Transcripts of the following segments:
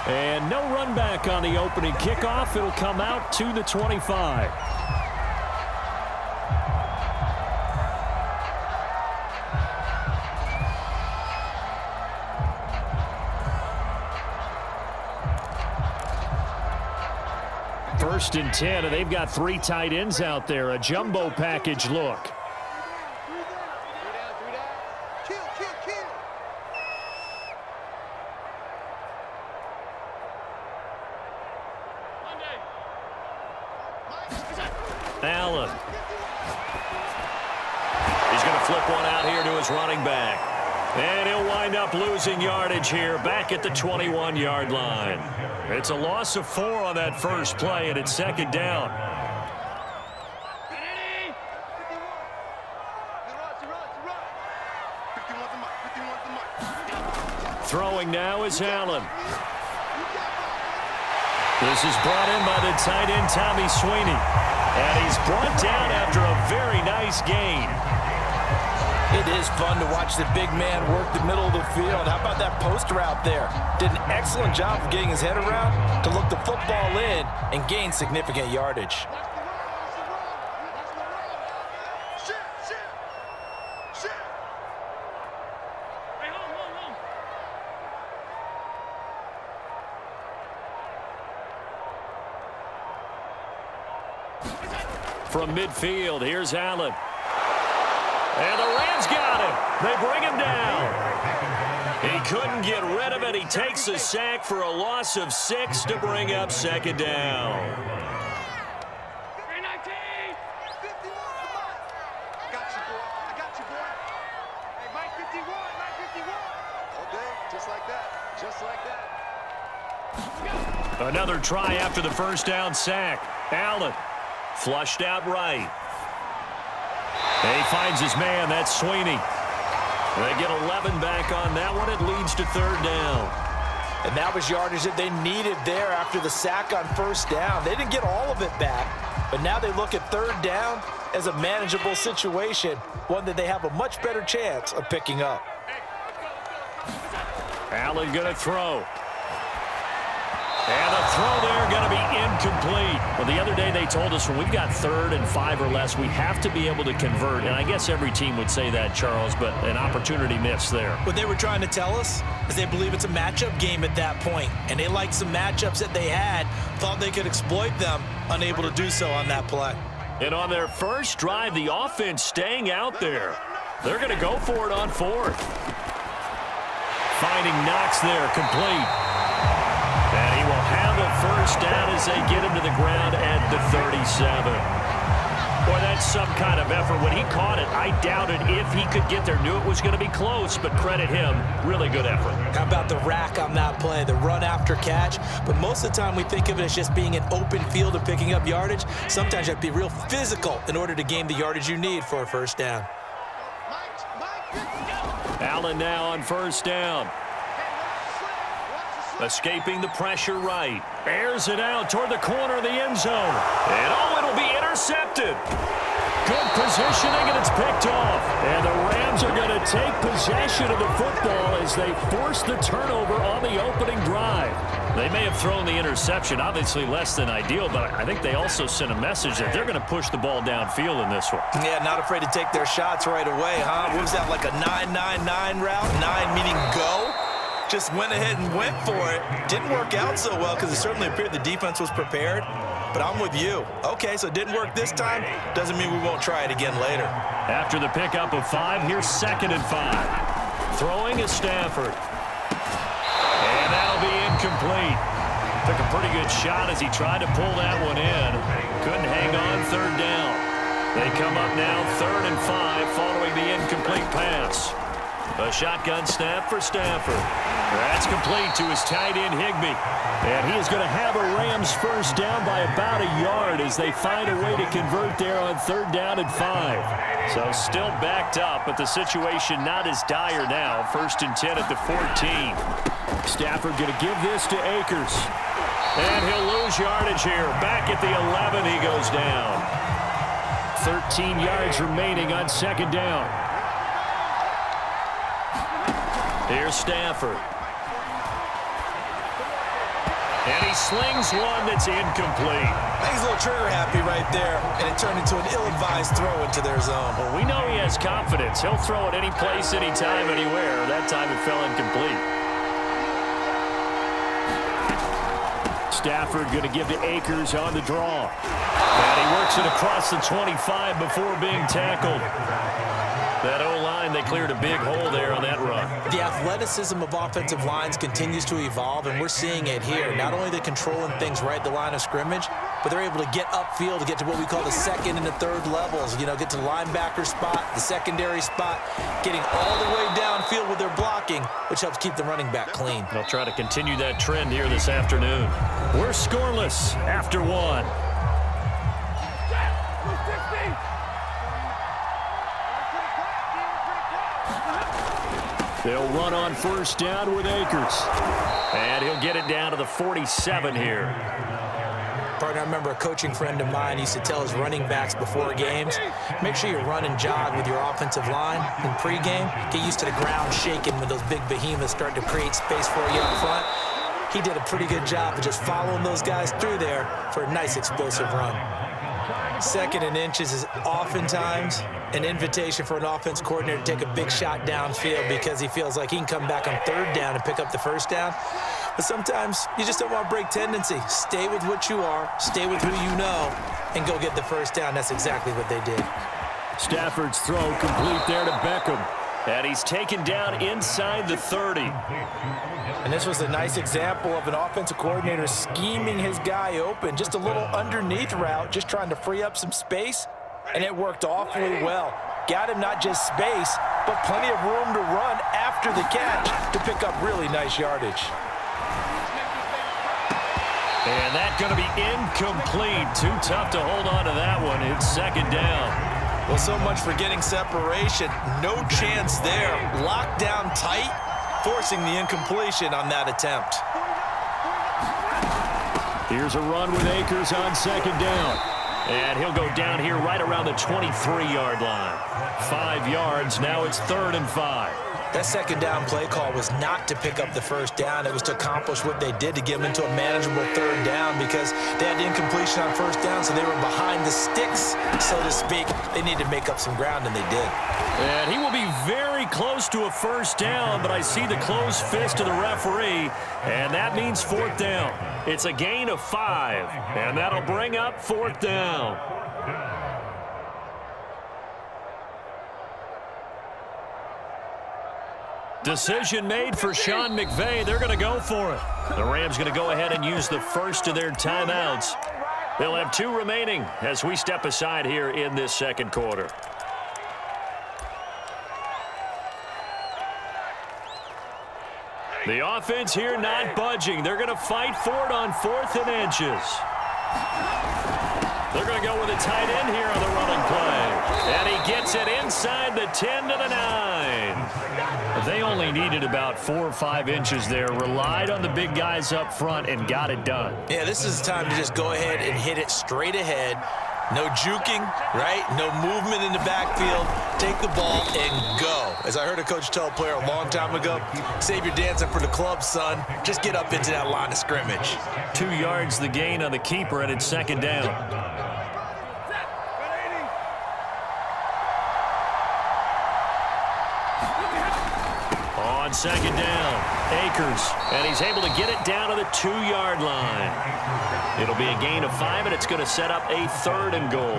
And no run back on the opening kickoff. It'll come out to the 25. First and 10, and they've got 3 tight ends out there. A jumbo package look. Allen. He's going to flip one out here to his running back. And he'll wind up losing yardage here back at the 21-yard line. It's a loss of 4 on that first play, and it's second down. Throwing now is Allen. This is brought in by the tight end, Tommy Sweeney. And he's brought down after a very nice gain. It is fun to watch the big man work the middle of the field. How about that post route there? Did an excellent job of getting his head around to look the football in and gain significant yardage. From midfield, here's Allen. And the Rams got him. They bring him down. He couldn't get rid of it. He takes a sack for a loss of 6 to bring up second down. Another try after the first down sack. Allen flushed out right. And he finds his man. That's Sweeney. They get 11 back on that one. It leads to third down. And that was yardage that they needed there after the sack on first down. They didn't get all of it back, but now they look at third down as a manageable situation, one that they have a much better chance of picking up. Allen going to throw. And the throw there going to be incomplete. Well, the other day they told us when we've got 3rd and 5 or less, we have to be able to convert. And I guess every team would say that, Charles, but an opportunity missed there. What they were trying to tell us is they believe it's a matchup game at that point. And they liked some matchups that they had, thought they could exploit them, unable to do so on that play. And on their first drive, the offense staying out there. They're going to go for it on 4th. Finding Knox there, complete. And he will have a first down as they get him to the ground at the 37. Boy, that's some kind of effort. When he caught it, I doubted if he could get there. Knew it was going to be close, but credit him. Really good effort. How about the rack on that play, the run after catch? But most of the time we think of it as just being an open field and picking up yardage. Sometimes you have to be real physical in order to gain the yardage you need for a first down. Allen now on first down. Escaping the pressure right. Airs it out toward the corner of the end zone. And it'll be intercepted. Good positioning, and it's picked off. And the Rams are going to take possession of the football as they force the turnover on the opening drive. They may have thrown the interception, obviously less than ideal, but I think they also sent a message that they're going to push the ball downfield in this one. Yeah, not afraid to take their shots right away, huh? What was that, like a 9-9-9 route? 9 meaning go? Just went ahead and went for it. Didn't work out so well because it certainly appeared the defense was prepared. But I'm with you. Okay, so it didn't work this time. Doesn't mean we won't try it again later. After the pickup of 5, here's 2nd and 5. Throwing is Stafford. And that'll be incomplete. Took a pretty good shot as he tried to pull that one in. Couldn't hang on third down. They come up now 3rd and 5 following the incomplete pass. A shotgun snap for Stafford. That's complete to his tight end, Higbee. And he is going to have a Rams first down by about a yard as they find a way to convert there on 3rd down and 5. So still backed up, but the situation not as dire now. 1st and 10 at the 14. Stafford going to give this to Akers. And he'll lose yardage here. Back at the 11, he goes down. 13 yards remaining on 2nd down. Here's Stafford. And he slings one that's incomplete. I think he's a little trigger happy right there, and it turned into an ill-advised throw into their zone. Well, we know he has confidence. He'll throw it any place, anytime, anywhere. That time it fell incomplete. Stafford going to give to Akers on the draw. And he works it across the 25 before being tackled. That O-line, they cleared a big hole there on that run. The athleticism of offensive lines continues to evolve, and we're seeing it here. Not only are they controlling things right at the line of scrimmage, but they're able to get upfield to get to what we call the second and the third levels. You know, get to the linebacker spot, the secondary spot, getting all the way downfield with their blocking, which helps keep the running back clean. They'll try to continue that trend here this afternoon. We're scoreless after one. They'll run on first down with Akers. And he'll get it down to the 47 here. Partner, I remember a coaching friend of mine used to tell his running backs before games, make sure you run and jog with your offensive line in pregame. Get used to the ground shaking when those big behemoths start to create space for you up front. He did a pretty good job of just following those guys through there for a nice explosive run. Second and inches is oftentimes an invitation for an offense coordinator to take a big shot downfield because he feels like he can come back on third down and pick up the first down. But sometimes you just don't want to break tendency. Stay with what you are, stay with who you know, and go get the first down. That's exactly what they did. Stafford's throw complete there to Beckham. And he's taken down inside the 30. And this was a nice example of an offensive coordinator scheming his guy open. Just a little underneath route, just trying to free up some space. And it worked awfully well. Got him not just space, but plenty of room to run after the catch to pick up really nice yardage. And that's going to be incomplete. Too tough to hold on to that one. It's second down. Well, so much for getting separation. No chance there. Locked down tight, forcing the incompletion on that attempt. Here's a run with Akers on second down. And he'll go down here right around the 23-yard line. 5 yards. Now it's 3rd and 5. That second down play call was not to pick up the first down. It was to accomplish what they did to get them into a manageable third down because they had the incompletion on first down, so they were behind the sticks, so to speak. They needed to make up some ground, and they did. And he will be very close to a first down, but I see the closed fist of the referee, and that means 4th down. It's a gain of 5, and that'll bring up 4th down. Decision made for Sean McVay. They're going to go for it. The Rams going to go ahead and use the first of their timeouts. They'll have 2 remaining as we step aside here in this second quarter. The offense here not budging. They're going to fight for it on 4th and inches. They're going to go with a tight end here on the running play. And he gets it inside the 10 to the 9. They only needed about 4 or 5 inches there. Relied on the big guys up front and got it done. Yeah, this is the time to just go ahead and hit it straight ahead. No juking, right? No movement in the backfield. Take the ball and go. As I heard a coach tell a player a long time ago, save your dancing for the club, son. Just get up into that line of scrimmage. 2 yards the gain on the keeper, and it's second down. On second down, Akers, and he's able to get it down to the 2-yard line. It'll be a gain of 5, and it's going to set up a 3rd and goal.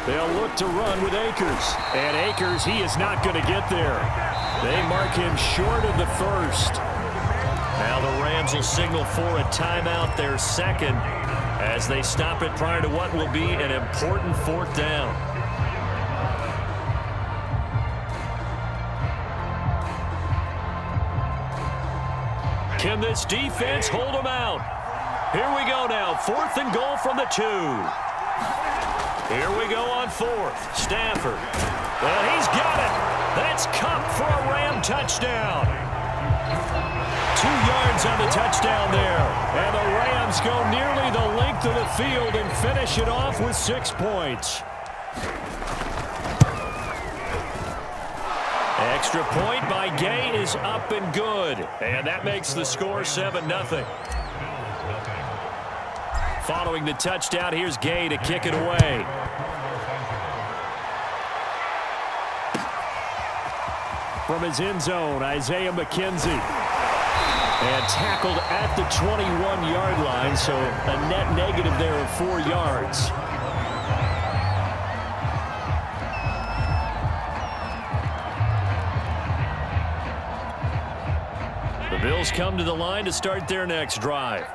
They'll look to run with Akers. And Akers, he is not going to get there. They mark him short of the first. Now the Rams will signal for a timeout, their second, as they stop it prior to what will be an important 4th down. Can this defense hold them out? Here we go now. 4th and goal from the 2. Here we go on 4th. Stafford. And he's got it. That's Cup for a Ram touchdown. 2 yards on the touchdown there. And the Rams go nearly the length of the field and finish it off with 6 points. Extra point by Gay is up and good. And that makes the score 7-0. Following the touchdown, here's Gay to kick it away. From his end zone, Isaiah McKenzie. And tackled at the 21-yard line, so a net negative there of 4 yards. The Bills come to the line to start their next drive.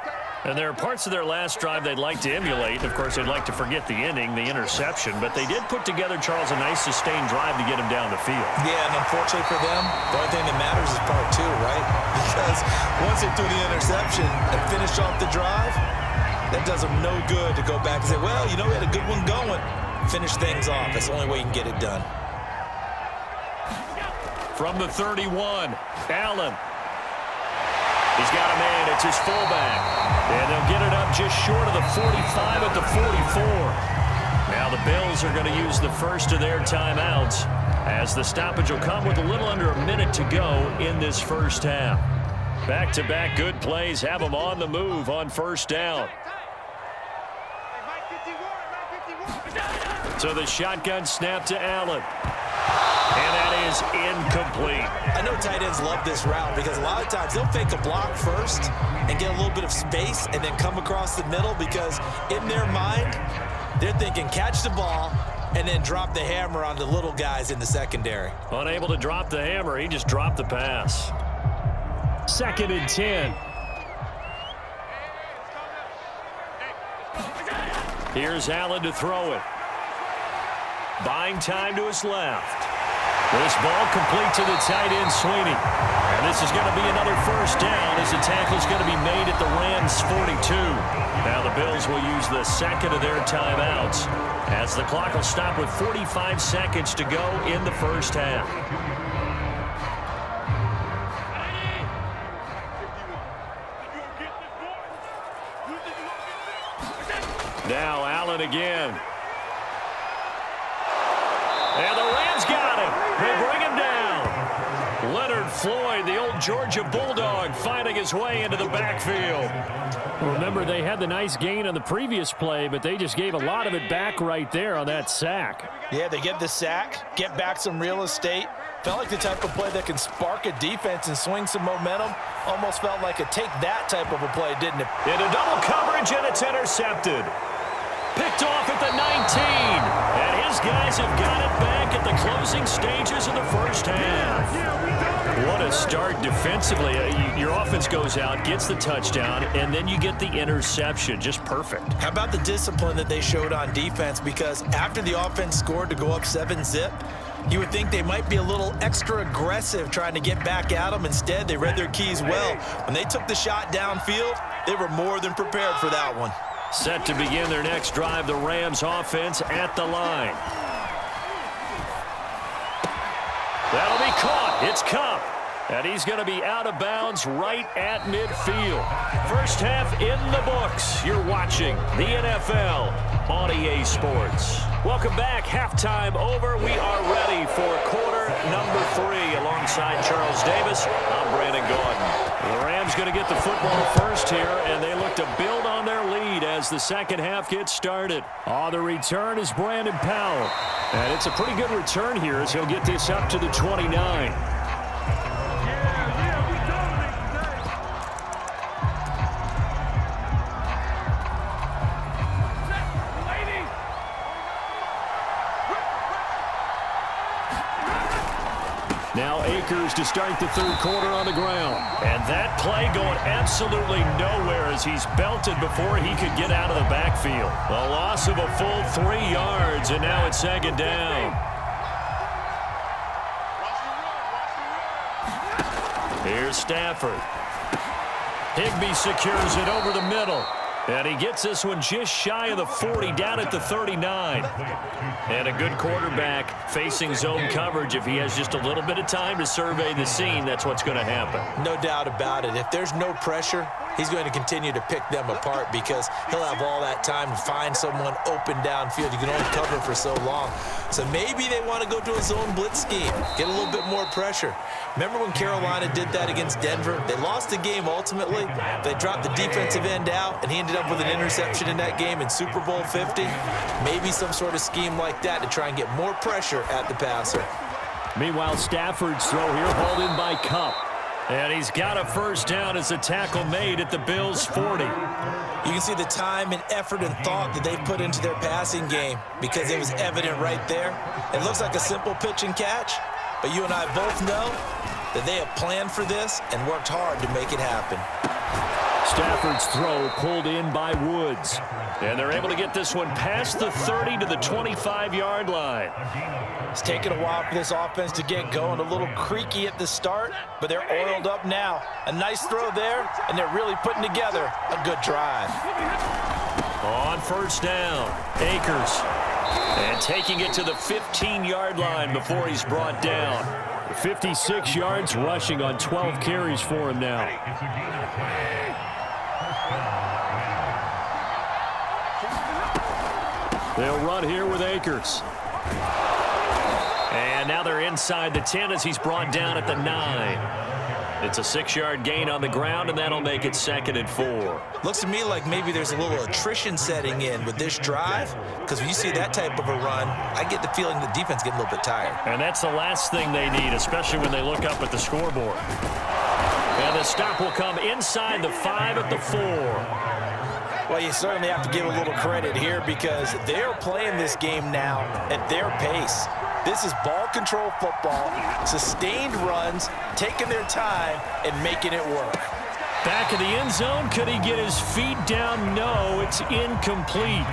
And there are parts of their last drive they'd like to emulate. Of course, they'd like to forget the inning, the interception. But they did put together, Charles, a nice sustained drive to get him down the field. Yeah, and unfortunately for them, the only thing that matters is part 2, right? Because once they threw the interception and finished off the drive, that does them no good to go back and say, well, you know, we had a good one going. Finish things off. That's the only way you can get it done. From the 31, Allen. He's got a man. It's his fullback. And they'll get it up just short of the 45 at the 44. Now the Bills are going to use the first of their timeouts as the stoppage will come with a little under a minute to go in this first half. Back-to-back good plays have them on the move on first down. So the shotgun snap to Allen. And that is incomplete. I know tight ends love this route because a lot of times they'll fake a block first and get a little bit of space and then come across the middle because in their mind, they're thinking catch the ball and then drop the hammer on the little guys in the secondary. Unable to drop the hammer, he just dropped the pass. 2nd and 10. Here's Allen to throw it. Buying time to his left. This ball complete to the tight end, Sweeney. And this is going to be another first down as the tackle is going to be made at the Rams' 42. Now the Bills will use the second of their timeouts as the clock will stop with 45 seconds to go in the first half. Now Allen again. And the Rams got him. They bring him down. Leonard Floyd, the old Georgia Bulldog, finding his way into the backfield. Remember, they had the nice gain on the previous play, but they just gave a lot of it back right there on that sack. Yeah, they get the sack, get back some real estate. Felt like the type of play that can spark a defense and swing some momentum. Almost felt like a take that type of a play, didn't it? Into double coverage, and it's intercepted. Picked off at the 19. And his guys have got it back at the closing stages of the first half. What a start defensively. Your offense goes out, gets the touchdown, and then you get the interception. Just perfect. How about the discipline that they showed on defense? Because after the offense scored to go up 7-zip, you would think they might be a little extra aggressive trying to get back at them. Instead, they read their keys well. When they took the shot downfield, they were more than prepared for that one. Set to begin their next drive, the Rams offense at the line. That'll be caught. It's Cup. And he's going to be out of bounds right at midfield. First half in the books. You're watching the NFL on EA Sports. Welcome back. Halftime over. We are ready for quarter number 3. Alongside Charles Davis, I'm Brandon Gordon. The Rams going to get the football first here, and they look to build on their lead as the second half gets started. On the return is Brandon Powell. And it's a pretty good return here as he'll get this up to the 29. Now Akers to start the third quarter on the ground. And that play going absolutely nowhere as he's belted before he could get out of the backfield. A loss of a full 3 yards, and now it's second down. Here's Stafford. Higbee secures it over the middle. And he gets this one just shy of the 40, down at the 39. And a good quarterback facing zone coverage. If he has just a little bit of time to survey the scene, that's what's going to happen. No doubt about it. If there's no pressure, he's going to continue to pick them apart because he'll have all that time to find someone open downfield. You can only cover for so long. So maybe they want to go to a zone blitz scheme, get a little bit more pressure. Remember when Carolina did that against Denver? They lost the game ultimately. They dropped the defensive end out, and he ended up with an interception in that game in Super Bowl 50. Maybe some sort of scheme like that to try and get more pressure at the passer. Meanwhile, Stafford's throw here hauled in by Kupp. And he's got a first down as a tackle made at the Bills' 40. You can see the time and effort and thought that they put into their passing game because it was evident right there. It looks like a simple pitch and catch, but you and I both know that they have planned for this and worked hard to make it happen. Stafford's throw pulled in by Woods. And they're able to get this one past the 30 to the 25-yard line. It's taken a while for this offense to get going. A little creaky at the start, but they're oiled up now. A nice throw there, and they're really putting together a good drive. On first down, Akers. And taking it to the 15-yard line before he's brought down. 56 yards rushing on 12 carries for him now. They'll run here with Akers. And now they're inside the 10 as he's brought down at the 9. It's a 6-yard gain on the ground, and that'll make it 2nd and 4. Looks to me like maybe there's a little attrition setting in with this drive, because when you see that type of a run, I get the feeling the defense getting a little bit tired. And that's the last thing they need, especially when they look up at the scoreboard. And the stop will come inside the 5 at the 4. Well, you certainly have to give a little credit here because they're playing this game now at their pace. This is ball control football, sustained runs, taking their time and making it work. Back in the end zone, could he get his feet down? No, it's incomplete.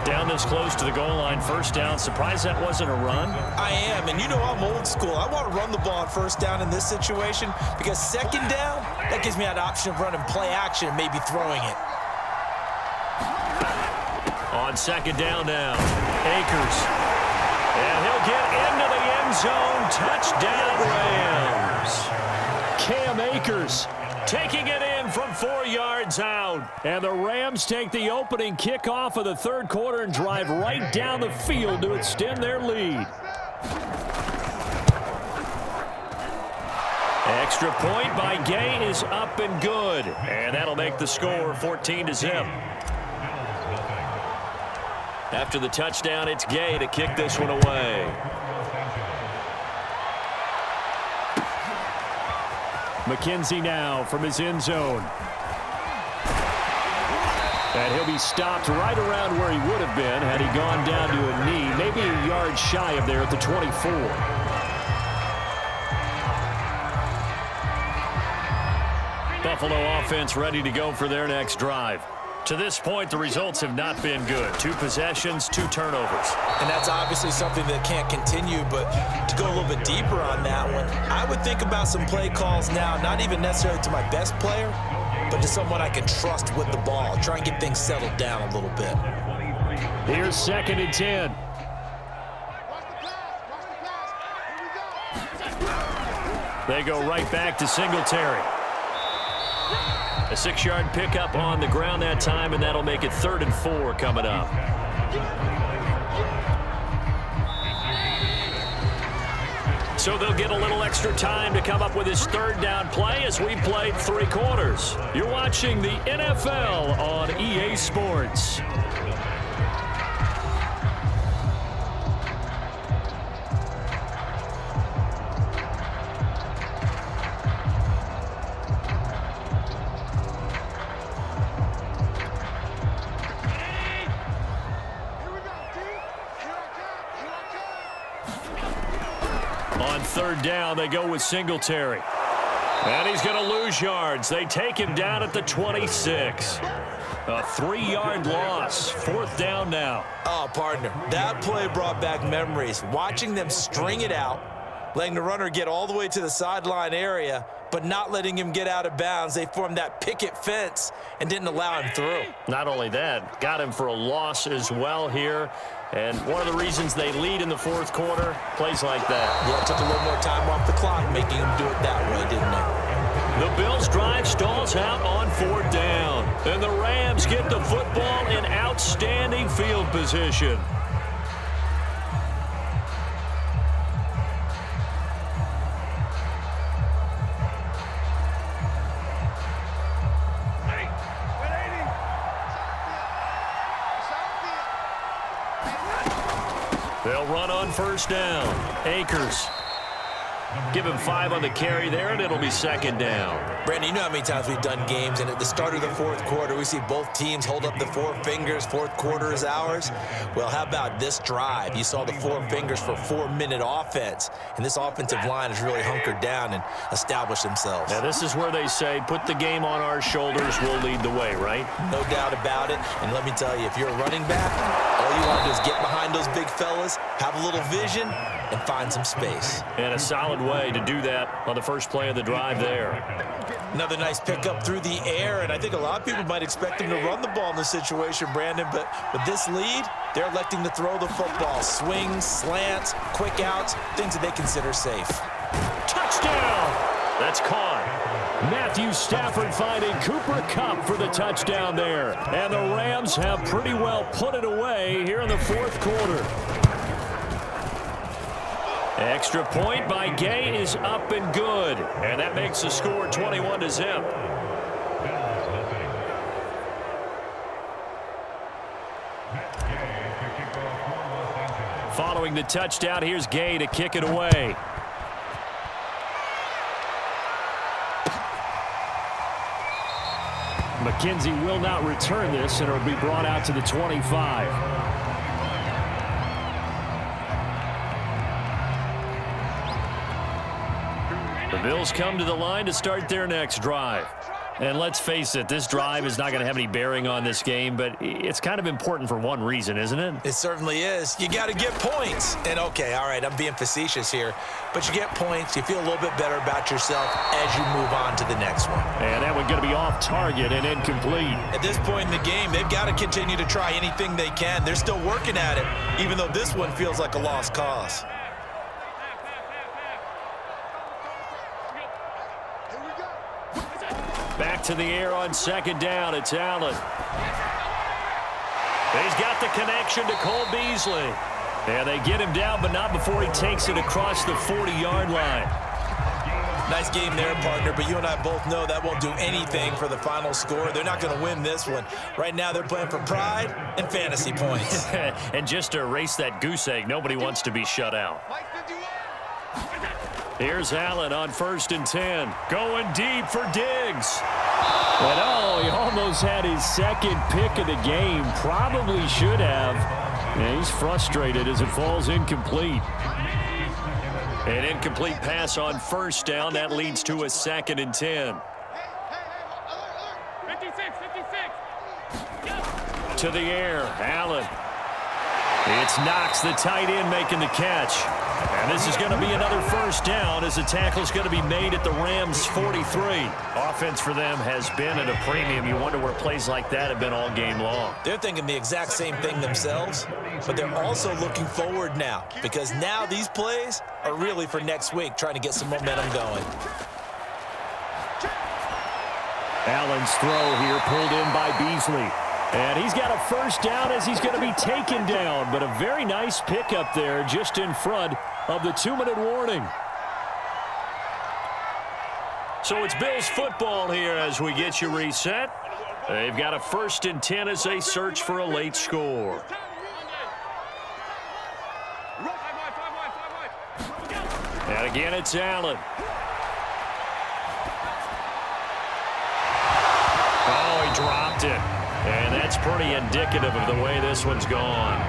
Down this close to the goal line, first down. Surprised that wasn't a run? I am, and you know I'm old school. I want to run the ball on first down in this situation because second down, that gives me that option of running play action and maybe throwing it. On second down now, Akers. And he'll get into the end zone. Touchdown, Rams. Cam Akers taking it in from 4 yards out. And the Rams take the opening kickoff of the third quarter and drive right down the field to extend their lead. Extra point by Gay is up and good. And that'll make the score 14-0. After the touchdown, it's Gay to kick this one away. McKenzie now from his end zone. And he'll be stopped right around where he would have been had he gone down to a knee, maybe a yard shy of there at the 24. Buffalo offense ready to go for their next drive. To this point, the results have not been good. 2 possessions, 2 turnovers. And that's obviously something that can't continue, but to go a little bit deeper on that one, I would think about some play calls now, not even necessarily to my best player, but to someone I can trust with the ball. Try and get things settled down a little bit. Here's 2nd and 10. They go right back to Singletary. A 6-yard pickup on the ground that time, and that'll make it 3rd and 4 coming up. So they'll get a little extra time to come up with his 3rd down play as we played 3 quarters. You're watching the NFL on EA Sports. On 3rd down, they go with Singletary. And he's going to lose yards. They take him down at the 26. A 3-yard loss. 4th down now. Oh, partner, that play brought back memories. Watching them string it out, letting the runner get all the way to the sideline area, but not letting him get out of bounds. They formed that picket fence and didn't allow him through. Not only that, got him for a loss as well here. And one of the reasons they lead in the 4th quarter, plays like that. Yeah, it took a little more time off the clock, making him do it that way, didn't it? The Bills' drive stalls out on 4th down. And the Rams get the football in outstanding field position. They'll run on 1st down. Akers. Give him 5 on the carry there, and it'll be 2nd down. Brandon, you know how many times we've done games, and at the start of the 4th quarter, we see both teams hold up the 4 fingers, 4th quarter is ours. Well, how about this drive? You saw the 4 fingers for 4-minute offense, and this offensive line has really hunkered down and established themselves. Now, this is where they say, put the game on our shoulders, we'll lead the way, right? No doubt about it, and let me tell you, if you're a running back, all you want to do is get behind those big fellas, have a little vision, and find some space. And a solid way to do that on the first play of the drive there. Another nice pickup through the air, and I think a lot of people might expect him to run the ball in this situation, Brandon, but with this lead, they're electing to throw the football. Swings, slants, quick outs, things that they consider safe. Touchdown! That's caught. Matthew Stafford finding Cooper Kupp for the touchdown there. And the Rams have pretty well put it away here in the 4th quarter. Extra point by Gay is up and good. And that makes the score 21-0. Following the touchdown, here's Gay to kick it away. McKenzie will not return this, and it'll be brought out to the 25. The Bills come to the line to start their next drive. And let's face it, this drive is not going to have any bearing on this game, but it's kind of important for one reason, isn't it? It certainly is. You got to get points. And, okay, all right, I'm being facetious here, but you get points, you feel a little bit better about yourself as you move on to the next one. And that one's going to be off target and incomplete. At this point in the game, they've got to continue to try anything they can. They're still working at it, even though this one feels like a lost cause. Back to the air on 2nd down. It's Allen. He's got the connection to Cole Beasley. And they get him down, but not before he takes it across the 40-yard line. Nice game there, partner, but you and I both know that won't do anything for the final score. They're not going to win this one. Right now, they're playing for pride and fantasy points. And just to erase that goose egg, nobody wants to be shut out. Here's Allen on 1st and 10. Going deep for Diggs. But oh, he almost had his 2nd pick of the game. Probably should have. And he's frustrated as it falls incomplete. An incomplete pass on 1st down. That leads to a 2nd and 10. 56. To the air. Allen. It's Knox, the tight end, making the catch. And this is going to be another 1st down as the tackle's going to be made at the Rams' 43. Offense for them has been at a premium. You wonder where plays like that have been all game long. They're thinking the exact same thing themselves, but they're also looking forward now because now these plays are really for next week, trying to get some momentum going. Allen's throw here pulled in by Beasley. And he's got a 1st down as he's going to be taken down. But a very nice pickup there just in front of the 2-minute warning. So it's Bills football here as we get you reset. They've got a 1st and 10 as they search for a late score. And again, it's Allen. Oh, he dropped it. And that's pretty indicative of the way this one's gone.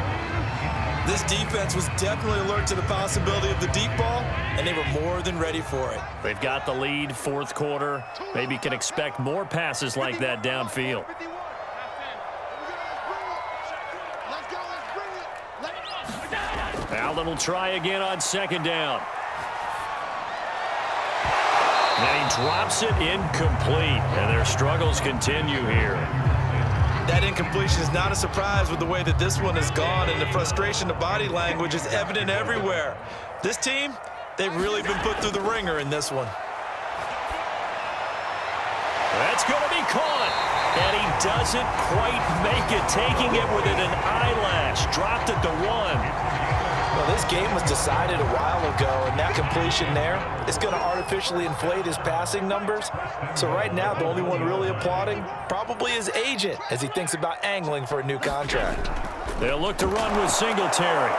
This defense was definitely alert to the possibility of the deep ball, and they were more than ready for it. They've got the lead, 4th quarter. Maybe can expect more passes like that downfield. Allen will try again on 2nd down. And he drops it incomplete, and their struggles continue here. That incompletion is not a surprise with the way that this one has gone, and the frustration, the body language is evident everywhere. This team, they've really been put through the ringer in this one. That's going to be caught. And he doesn't quite make it, taking it within an eyelash. Dropped at the 1. Well, this game was decided a while ago, and that completion there is going to artificially inflate his passing numbers. So right now, the only one really applauding probably his agent as he thinks about angling for a new contract. They'll look to run with Singletary.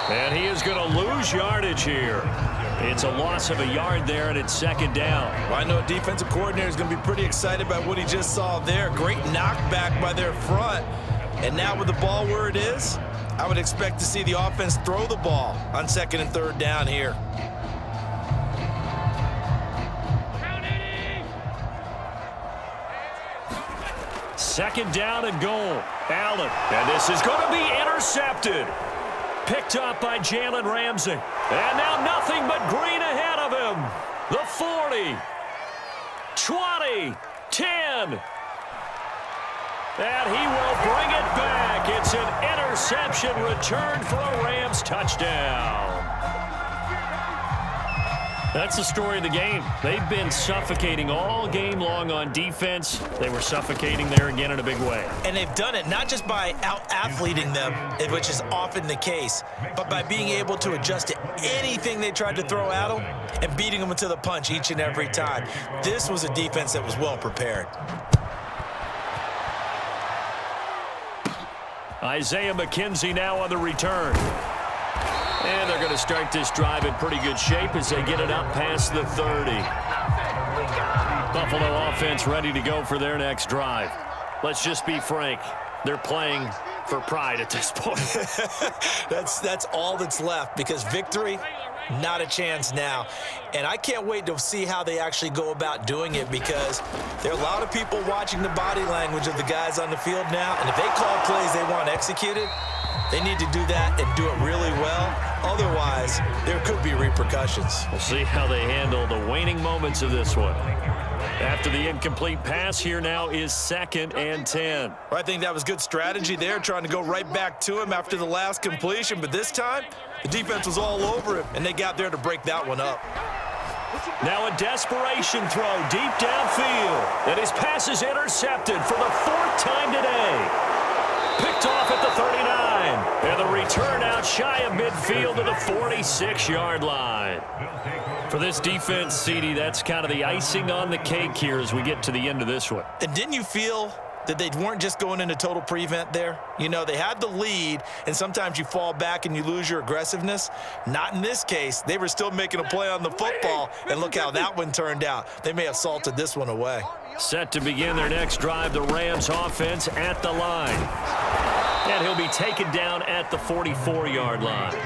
And he is going to lose yardage here. It's a loss of a yard there, and it's second down. Well, I know a defensive coordinator is going to be pretty excited about what he just saw there. Great knockback by their front. And now with the ball where it is, I would expect to see the offense throw the ball on second and third down here. Second down and goal. Allen. And this is going to be intercepted. Picked up by Jalen Ramsey. And now nothing but green ahead of him. The 40. 20. 10. And he will bring it back. It's an interception return for a Rams touchdown. That's the story of the game. They've been suffocating all game long on defense. They were suffocating there again in a big way. And they've done it not just by out-athleting them, which is often the case, but by being able to adjust to anything they tried to throw at them and beating them to the punch each and every time. This was a defense that was well prepared. Isaiah McKenzie now on the return. And they're going to start this drive in pretty good shape as they get it up past the 30. Buffalo offense ready to go for their next drive. Let's just be frank. They're playing for pride at this point. That's all that's left, because victory, not a chance now. And I can't wait to see how they actually go about doing it, because there are a lot of people watching the body language of the guys on the field now. And if they call plays they want executed, they need to do that and do it really well. Otherwise, there could be repercussions. We'll see how they handle the waning moments of this one. After the incomplete pass, here now is 2nd and 10. Well, I think that was good strategy there, trying to go right back to him after the last completion. But this time, the defense was all over him, and they got there to break that one up. Now a desperation throw deep downfield. And his pass is intercepted for the 4th time today. Picked off at the 39. And the return out shy of midfield to the 46-yard line. For this defense, CD, that's kind of the icing on the cake here as we get to the end of this one. And didn't you feel that they weren't just going into total prevent there? You know, they had the lead, and sometimes you fall back and you lose your aggressiveness. Not in this case. They were still making a play on the football, and look how that one turned out. They may have salted this one away. Set to begin their next drive, the Rams offense at the line. And he'll be taken down at the 44-yard line.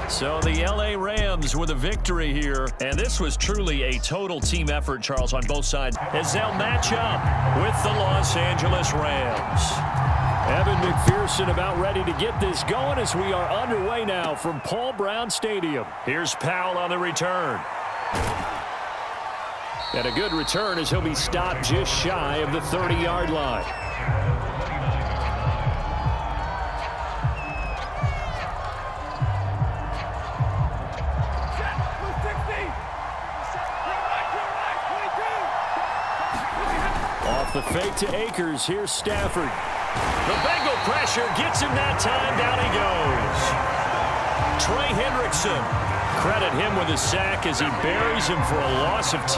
So the L.A. Rams with a victory here. And this was truly a total team effort, Charles, on both sides, as they'll match up with the Los Angeles Rams. Evan McPherson about ready to get this going as we are underway now from Paul Brown Stadium. Here's Powell on the return. And a good return as he'll be stopped just shy of the 30-yard line. Off the fake to Akers, here's Stafford. The Bengal pressure gets him that time. Down he goes. Trey Hendrickson. Credit him with a sack as he buries him for a loss of 10.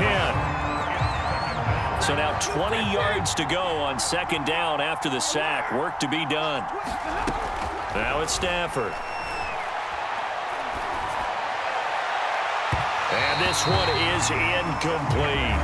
So now 20 yards to go on 2nd down after the sack. Work to be done. Now it's Stafford. And this one is incomplete.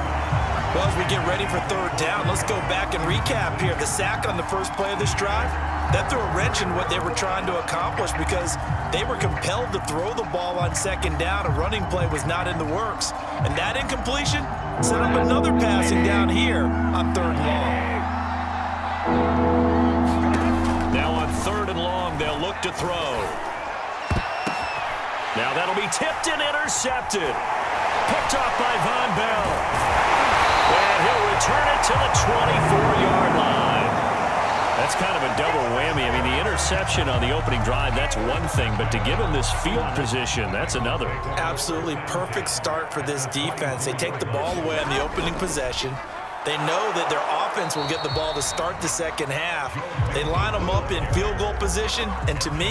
Well, as we get ready for 3rd down, let's go back and recap here. The sack on the first play of this drive, that threw a wrench in what they were trying to accomplish, because they were compelled to throw the ball on 2nd down. A running play was not in the works. And that incompletion set up another passing down here on 3rd and long. Now on 3rd and long, they'll look to throw. Now that'll be tipped and intercepted. Picked off by Von Bell. And he'll return it to the 24-yard line. That's kind of a double whammy. I mean, the interception on the opening drive, that's one thing, but to give him this field position, that's another. Absolutely perfect start for this defense. They take the ball away on the opening possession. They know that their offense will get the ball to start the second half. They line them up in field goal position, and to me,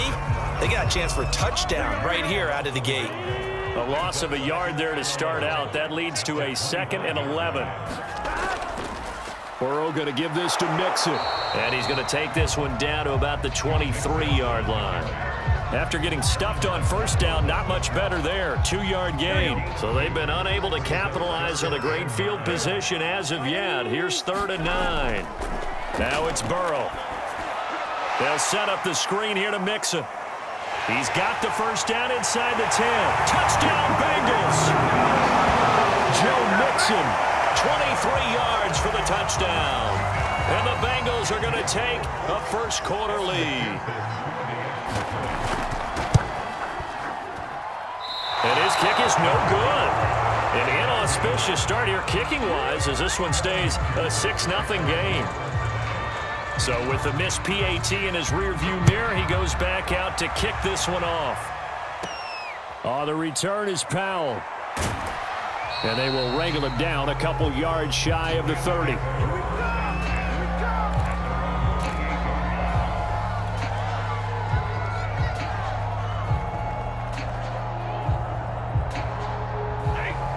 they got a chance for a touchdown right here out of the gate. A loss of a yard there to start out. That leads to a 2nd and 11. Burrow going to give this to Mixon. And he's going to take this one down to about the 23-yard line. After getting stuffed on first down, not much better there. 2-yard gain. So they've been unable to capitalize on a great field position as of yet. Here's 3rd and 9. Now it's Burrow. They'll set up the screen here to Mixon. He's got the first down inside the 10. Touchdown, Bengals! Joe Mixon, 23 yards for the touchdown. And the Bengals are going to take a first-quarter lead. And his kick is no good. An inauspicious start here kicking-wise as this one stays a 6-0 game. So with the missed PAT in his rearview mirror, he goes back out to kick this one off. The return is Powell. And they will wrangle him down a couple yards shy of the 30.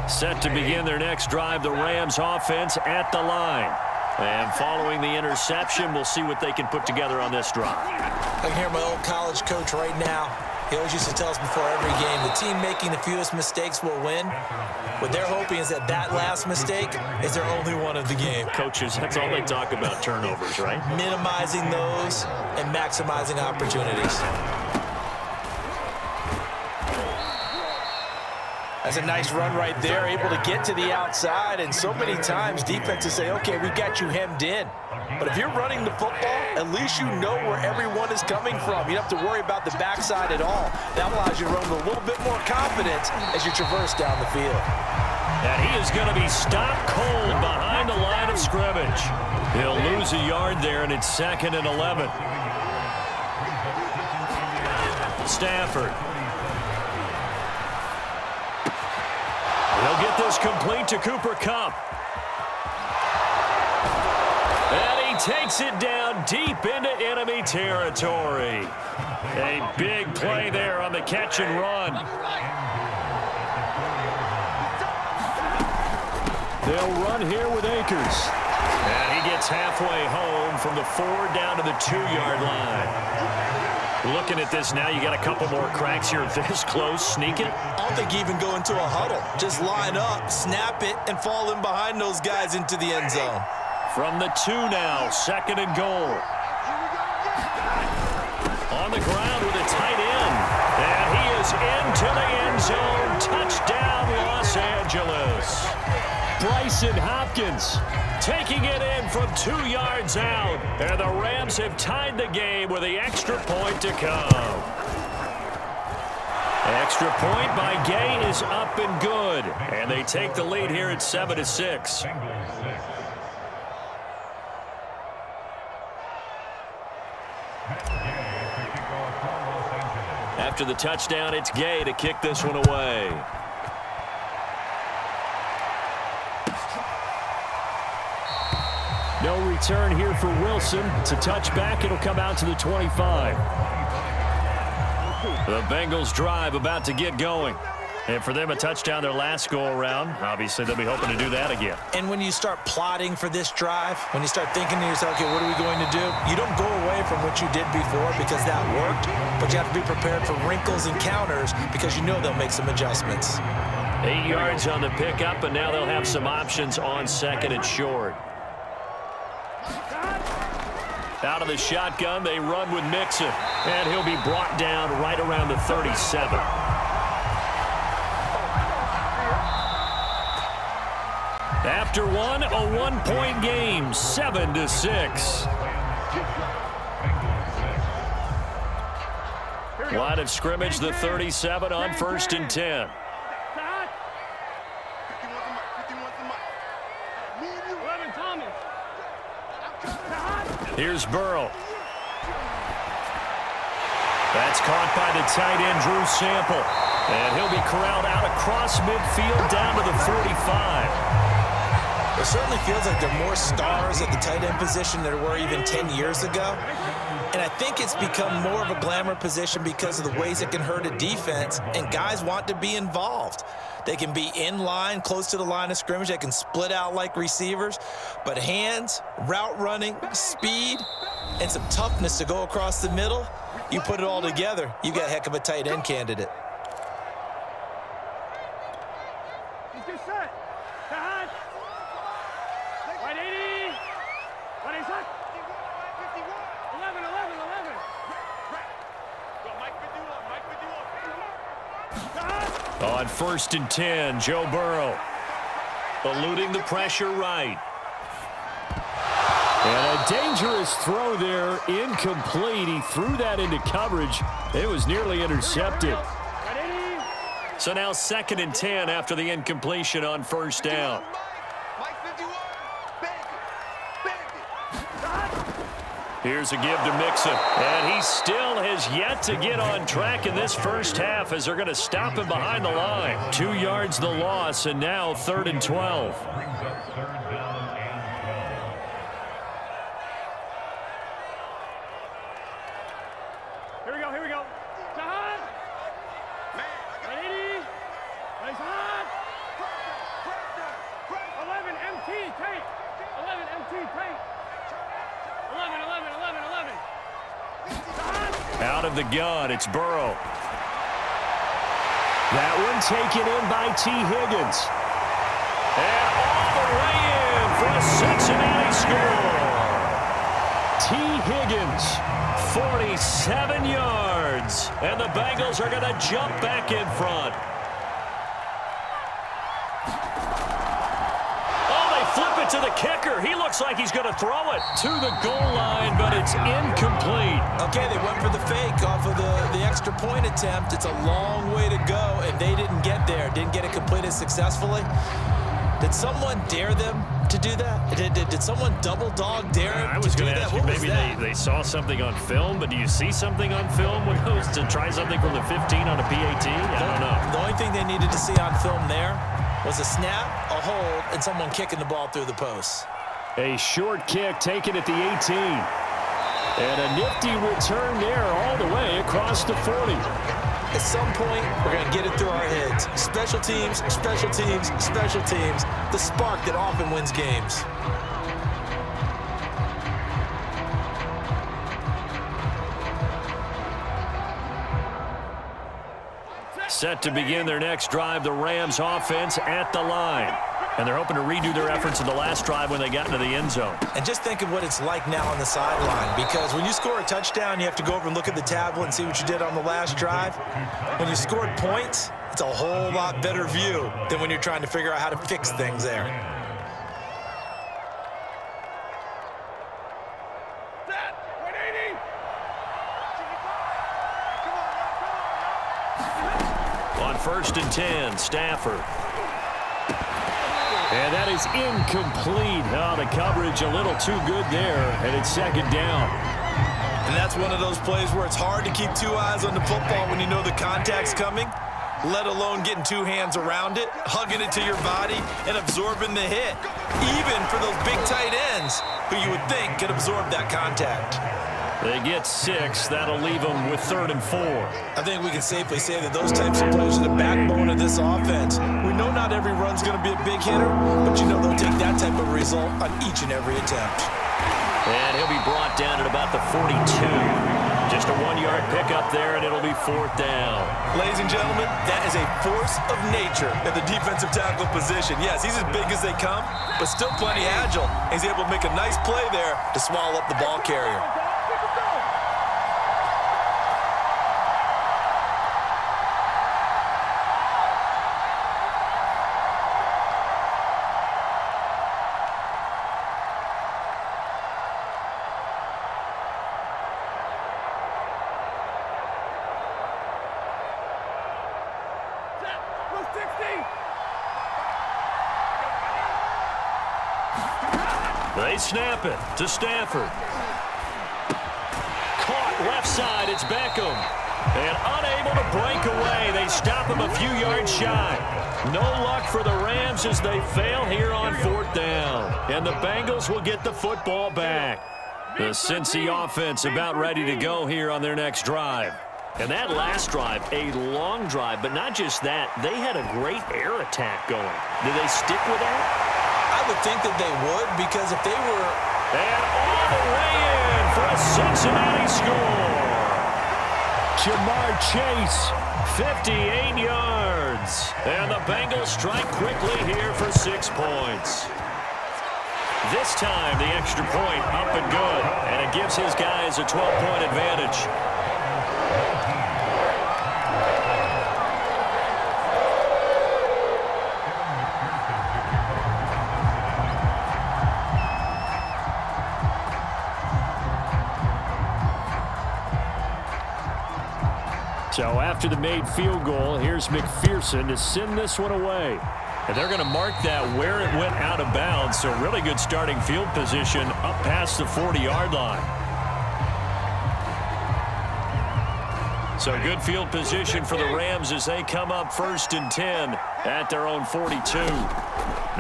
Set to begin their next drive, the Rams offense at the line. And following the interception, we'll see what they can put together on this drive. I can hear my old college coach right now. He always used to tell us before every game, the team making the fewest mistakes will win. What they're hoping is that last mistake is their only one of the game. Coaches, that's all they talk about, turnovers, right? Minimizing those and maximizing opportunities. That's a nice run right there, able to get to the outside, and so many times defenses say, okay, we got you hemmed in. But if you're running the football, at least you know where everyone is coming from. You don't have to worry about the backside at all. That allows you to run with a little bit more confidence as you traverse down the field. And he is going to be stopped cold behind the line of scrimmage. He'll lose a yard there, and it's 2nd and 11. Stafford. He'll get this complete to Cooper Kupp. And he takes it down deep into enemy territory. A big play there on the catch and run. They'll run here with Akers. And he gets halfway home from the 4 down to the 2-yard line. Looking at this now, you got a couple more cracks here this close. Sneak it. I don't think you even go into a huddle. Just line up, snap it, and fall in behind those guys into the end zone. From the 2 now, 2nd and goal. On the ground with a tight end. And he is into the end zone. Touchdown, Los Angeles. Bryson Hopkins taking it in from 2 yards out. And the Rams have tied the game with the extra point to come. Extra point by Gay is up and good. And they take the lead here at 7-6. After the touchdown, it's Gay to kick this one away. No return here for Wilson. It's a touchback. It'll come out to the 25. The Bengals drive about to get going. And for them, a touchdown their last go-around. Obviously, they'll be hoping to do that again. And when you start plotting for this drive, when you start thinking to yourself, okay, what are we going to do? You don't go away from what you did before because that worked, but you have to be prepared for wrinkles and counters because you know they'll make some adjustments. 8 yards on the pickup, and now they'll have some options on 2nd and short. Out of the shotgun, they run with Mixon, and he'll be brought down right around the 37. After one, a 1-point game, 7-6. Line of scrimmage, the 37 on 1st and 10. Here's Burrow. That's caught by the tight end, Drew Sample. And he'll be corralled out across midfield down to the 45. It certainly feels like there are more stars at the tight end position than there were even 10 years ago. And I think it's become more of a glamour position because of the ways it can hurt a defense, and guys want to be involved. They can be in line, close to the line of scrimmage. They can split out like receivers. But hands, route running, speed, and some toughness to go across the middle, you put it all together, you've got a heck of a tight end candidate. On 1st and 10, Joe Burrow eluding the pressure right. And a dangerous throw there, incomplete. He threw that into coverage. It was nearly intercepted. So now 2nd and 10 after the incompletion on 1st down. Here's a give to Mixon. And he still has yet to get on track in this first half as they're going to stop him behind the line. 2 yards the loss, and now 3rd and 12. Here we go. Jahan! 180. Nice hot. 11 MT tape. 11 MT tape. 11. Out of the gun, it's Burrow. That one taken in by T. Higgins. And all the way in for a Cincinnati score. T. Higgins, 47 yards. And the Bengals are going to jump back in front. Flip it to the kicker. He looks like he's going to throw it to the goal line, but it's incomplete. Okay, they went for the fake off of the extra point attempt. It's a long way to go, and they didn't get there. Didn't get it completed successfully. Did someone dare them to do that? Did someone double dog dare them I was to do going to that? ask you, maybe they saw something on film, but do you see something on film with those to try something from the 15 on a PAT? I don't know. The only thing they needed to see on film there was a snap, a hold, and someone kicking the ball through the post. A short kick taken at the 18. And a nifty return there all the way across the 40. At some point, we're going to get it through our heads. Special teams, special teams, special teams. The spark that often wins games. Set to begin their next drive, the Rams offense at the line. And they're hoping to redo their efforts in the last drive when they got into the end zone. And just think of what it's like now on the sideline, because when you score a touchdown, you have to go over and look at the tablet and see what you did on the last drive. When you scored points, it's a whole lot better view than when you're trying to figure out how to fix things there. On 1st and 10, Stafford. And that is incomplete. Oh, the coverage a little too good there, and it's 2nd down. And that's one of those plays where it's hard to keep 2 eyes on the football when you know the contact's coming, let alone getting 2 hands around it, hugging it to your body, and absorbing the hit. Even for those big tight ends who you would think could absorb that contact. They get 6. That'll leave them with 3rd and 4. I think we can safely say that those types of plays are the backbone of this offense. We know not every run's going to be a big hitter, but you know they'll take that type of result on each and every attempt. And he'll be brought down at about the 42. Just a 1-yard pickup there, and it'll be 4th down. Ladies and gentlemen, that is a force of nature at the defensive tackle position. Yes, he's as big as they come, but still plenty agile. He's able to make a nice play there to swallow up the ball carrier. They snap it to Stafford. Caught left side, it's Beckham. And unable to break away. They stop him a few yards shy. No luck for the Rams as they fail here on 4th down. And the Bengals will get the football back. The Cincy offense about ready to go here on their next drive. And that last drive, a long drive, but not just that. They had a great air attack going. Did they stick with that? I would think that they would, because if they were... And all the way in for a Cincinnati score. Jamar Chase, 58 yards. And the Bengals strike quickly here for 6 points. This time, the extra point up and good. And it gives his guys a 12-point advantage. So after the made field goal, here's McPherson to send this one away. And they're going to mark that where it went out of bounds. So really good starting field position up past the 40-yard line. So good field position for the Rams as they come up 1st and 10 at their own 42.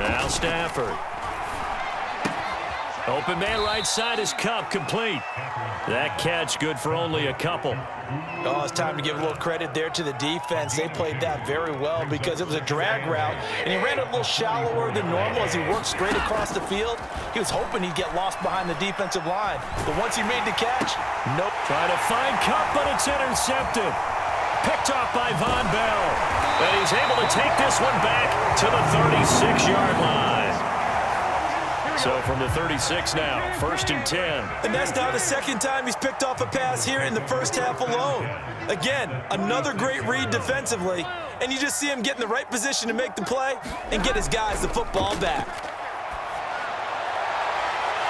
Now Stafford. Open man right side is Kupp, complete. That catch good for only a couple. Oh, it's time to give a little credit there to the defense. They played that very well because it was a drag route, and he ran it a little shallower than normal as he worked straight across the field. He was hoping he'd get lost behind the defensive line, but once he made the catch, nope. Trying to find Kupp, but it's intercepted. Picked off by Von Bell. And he's able to take this one back to the 36-yard line. So from the 36 now, 1st and 10. And that's now the second time he's picked off a pass here in the first half alone. Again, another great read defensively, and you just see him get in the right position to make the play and get his guys the football back.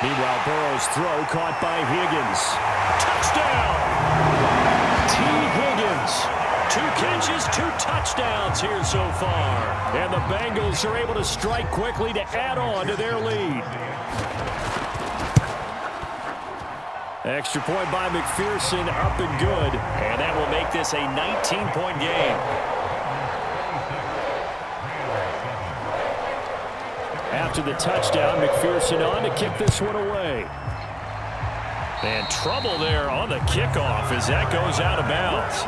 Meanwhile, Burrow's throw caught by Higgins. Touchdown! T. Higgins. 2 catches, 2 touchdowns here so far. And the Bengals are able to strike quickly to add on to their lead. Extra point by McPherson, up and good. And that will make this a 19-point game. After the touchdown, McPherson on to kick this one away. And trouble there on the kickoff as that goes out of bounds.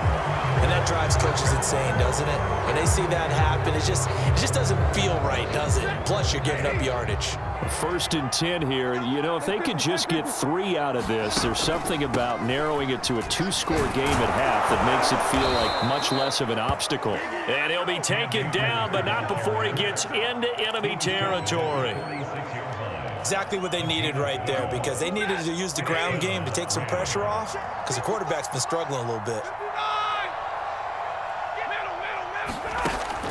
And that drives coaches insane, doesn't it? When they see that happen, it just doesn't feel right, does it? Plus, you're giving up yardage. 1st and 10 here. You know, if they could just get 3 out of this, there's something about narrowing it to a 2-score game at half that makes it feel like much less of an obstacle. And he'll be taken down, but not before he gets into enemy territory. Exactly what they needed right there, because they needed to use the ground game to take some pressure off, because the quarterback's been struggling a little bit.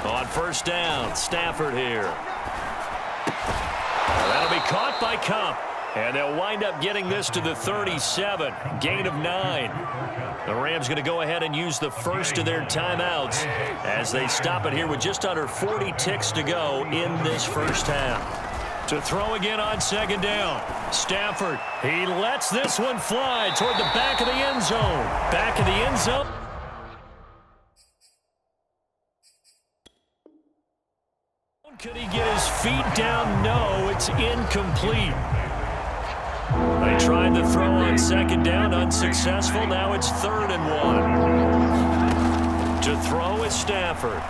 On 1st down, Stafford here. That'll be caught by Kupp. And they'll wind up getting this to the 37. Gain of 9. The Rams going to go ahead and use the first of their timeouts as they stop it here with just under 40 ticks to go in this first half. To throw again on 2nd down. Stafford, he lets this one fly toward the back of the end zone. Back of the end zone. Could he get his feet down? No, it's incomplete. They tried to throw on 2nd down, unsuccessful. Now it's 3rd and 1. To throw is Stafford.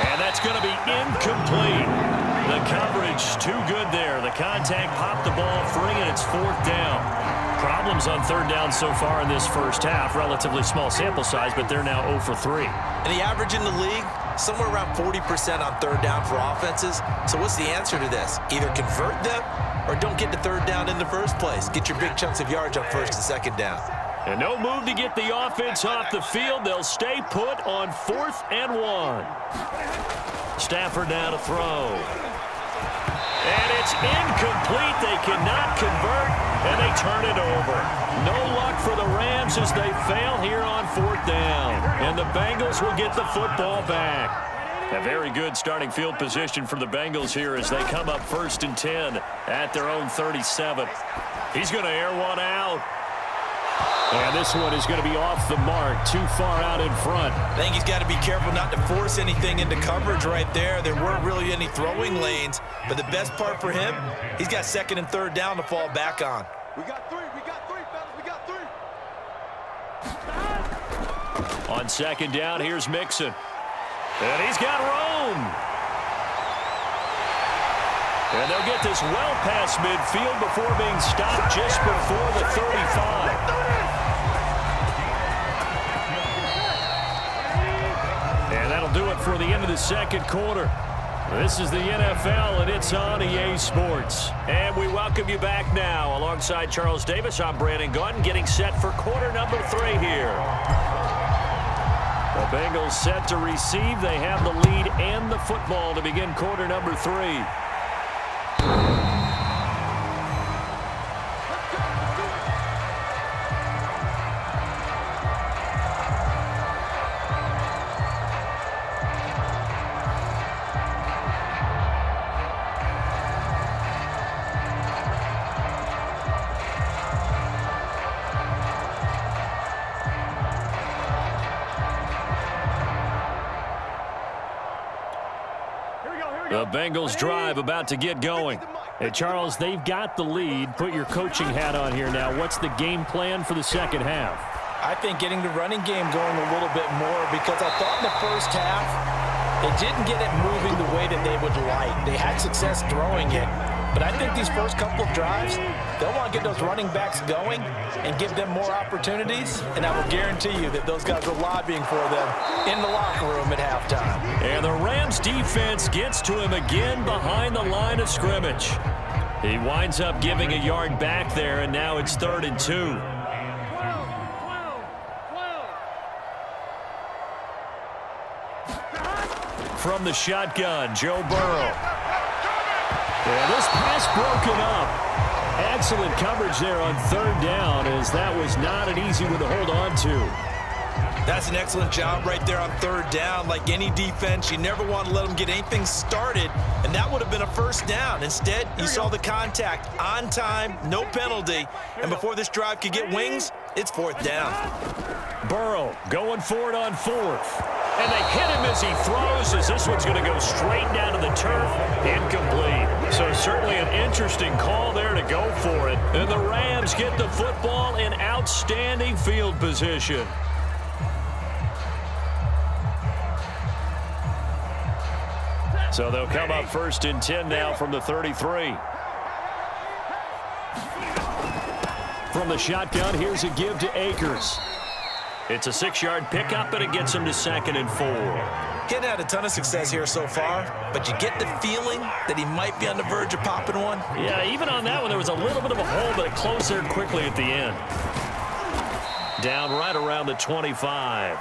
And that's going to be incomplete. The coverage too good there. The contact popped the ball free, and it's 4th down. Problems on 3rd down so far in this first half. Relatively small sample size, but they're now 0 for 3. And the average in the league, somewhere around 40% on 3rd down for offenses. So what's the answer to this? Either convert them or don't get to 3rd down in the first place. Get your big chunks of yards on 1st and 2nd down. And no move to get the offense off the field. They'll stay put on 4th and 1. Stafford now to throw. And it's incomplete. They cannot convert, and they turn it over. No luck for the Rams as they fail here on 4th down. And the Bengals will get the football back. A very good starting field position for the Bengals here as they come up 1st and 10 at their own 37. He's going to air one out. And this one is going to be off the mark, too far out in front. I think he's got to be careful not to force anything into coverage right there. There weren't really any throwing lanes, but the best part for him, he's got 2nd and 3rd down to fall back on. We got three, fellas, we got 3. On 2nd down, here's Mixon. And he's got room. And they'll get this well past midfield before being stopped just before the 35. And that'll do it for the end of the 2nd quarter. This is the NFL, and it's on EA Sports. And we welcome you back now. Alongside Charles Davis, I'm Brandon Gautin, getting set for quarter number 3 here. The Bengals set to receive. They have the lead and the football to begin quarter number 3. The Bengals drive about to get going. Hey, Charles, they've got the lead. Put your coaching hat on here now. What's the game plan for the 2nd half? I think getting the running game going a little bit more, because I thought in the 1st half, they didn't get it moving the way that they would like. They had success throwing it. But I think these first couple of drives, they'll want to get those running backs going and give them more opportunities. And I will guarantee you that those guys are lobbying for them in the locker room at halftime. And the Rams defense gets to him again behind the line of scrimmage. He winds up giving a yard back there, and now it's 3rd and 2. 12. From the shotgun, Joe Burrow. And this pass broken up. Excellent coverage there on 3rd down, as that was not an easy one to hold on to. That's an excellent job right there on 3rd down. Like any defense, you never want to let them get anything started, and that would have been a 1st down. Instead, you saw the contact on time, no penalty, and before this drive could get wings, it's 4th down. Burrow going for it on 4th. And they hit him as he throws, as this one's going to go straight down to the turf. Incomplete. So certainly an interesting call there to go for it. And the Rams get the football in outstanding field position. So they'll come up 1st and 10 now from the 33. From the shotgun, here's a give to Akers. It's a 6-yard pickup, and it gets him to 2nd and 4. Getting had a ton of success here so far, but you get the feeling that he might be on the verge of popping one. Yeah, even on that one, there was a little bit of a hole, but it closed there quickly at the end. Down right around the 25.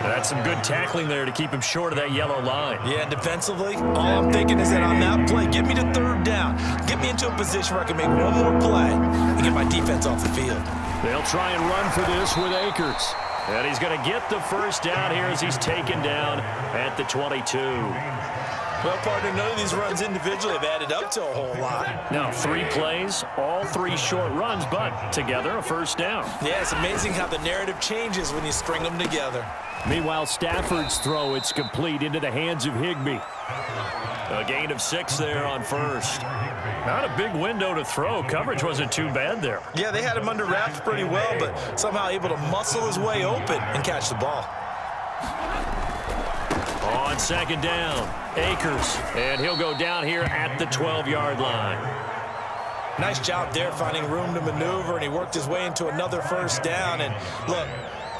That's some good tackling there to keep him short of that yellow line. Yeah, and defensively, all I'm thinking is that on that play, get me to 3rd down. Get me into a position where I can make one more play and get my defense off the field. They'll try and run for this with Akers. And he's going to get the 1st down here as he's taken down at the 22. Well, partner, none of these runs individually have added up to a whole lot. Now, 3 plays, all 3 short runs, but together a 1st down. Yeah, it's amazing how the narrative changes when you string them together. Meanwhile, Stafford's throw, it's complete into the hands of Higbee. A gain of 6 there on 1st. Not a big window to throw. Coverage wasn't too bad there. Yeah, they had him under wraps pretty well, but somehow able to muscle his way open and catch the ball. On 2nd down, Akers, and he'll go down here at the 12-yard line. Nice job there finding room to maneuver, and he worked his way into another 1st down. And look,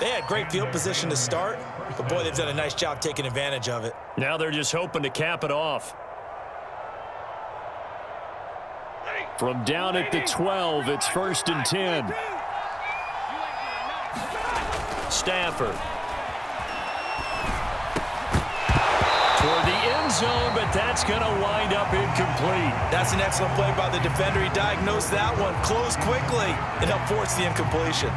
they had great field position to start, but boy, they've done a nice job taking advantage of it. Now they're just hoping to cap it off. From down at the 12, it's 1st and 10. Stafford. Toward the end zone, but that's going to wind up incomplete. That's an excellent play by the defender. He diagnosed that one, closed quickly, and helped force the incompletion.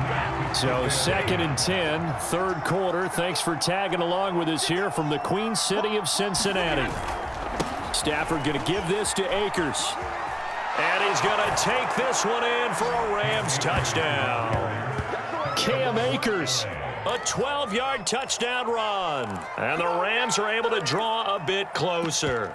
So 2nd and 10, third quarter. Thanks for tagging along with us here from the Queen City of Cincinnati. Stafford going to give this to Akers. And he's going to take this one in for a Rams touchdown. Cam Akers, a 12-yard touchdown run. And the Rams are able to draw a bit closer.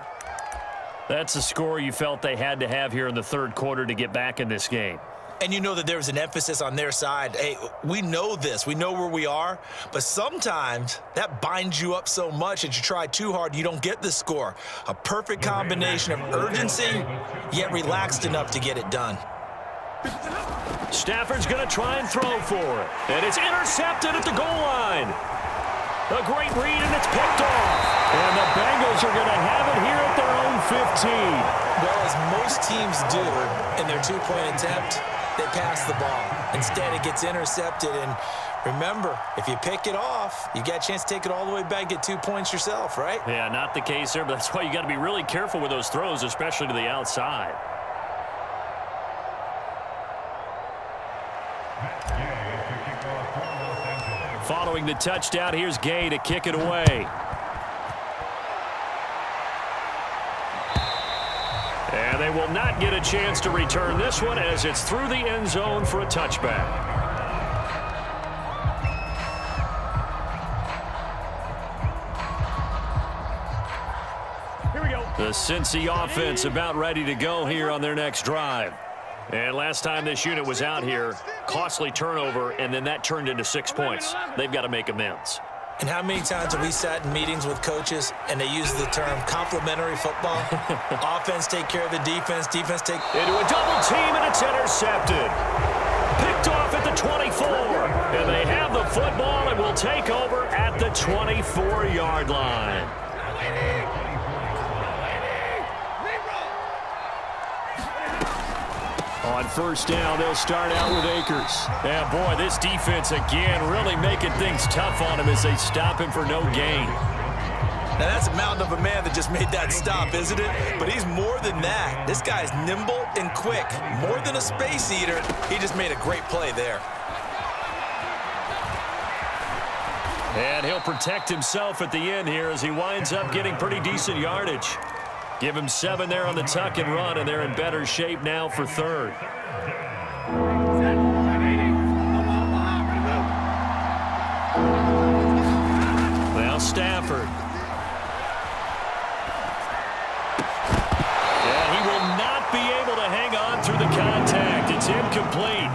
That's the score you felt they had to have here in the third quarter to get back in this game. And you know that there was an emphasis on their side. Hey, we know this. We know where we are. But sometimes that binds you up so much that you try too hard, you don't get the score. A perfect combination of urgency, yet relaxed enough to get it done. Stafford's going to try and throw for it. And it's intercepted at the goal line. A great read, and it's picked off. And the Bengals are going to have it here at their own 15. Well, as most teams do in their two-point attempt, they pass the ball. Instead, it gets intercepted. And remember, if you pick it off, you got a chance to take it all the way back, get 2 points yourself, right? Yeah, not the case there, but that's why you got to be really careful with those throws, especially to the outside. Following the touchdown, here's Gay to kick it away. And they will not get a chance to return this one as it's through the end zone for a touchback. Here we go. The Cincy offense about ready to go here on their next drive. And last time this unit was out here, costly turnover, and then that turned into 6 points. They've got to make amends. And how many times have we sat in meetings with coaches and they use the term complementary football? Offense take care of the defense, defense take... Into a double team, and it's intercepted. Picked off at the 24. And they have the football and will take over at the 24-yard line. On first down, they'll start out with Akers. Yeah, boy, this defense again really making things tough on him as they stop him for no gain. Now, that's a mountain of a man that just made that stop, isn't it? But he's more than that. This guy's nimble and quick. More than a space eater, he just made a great play there. And he'll protect himself at the end here as he winds up getting pretty decent yardage. Give him 7 there on the tuck and run, and they're in better shape now for third. Now Stafford. And he will not be able to hang on through the contact. It's incomplete.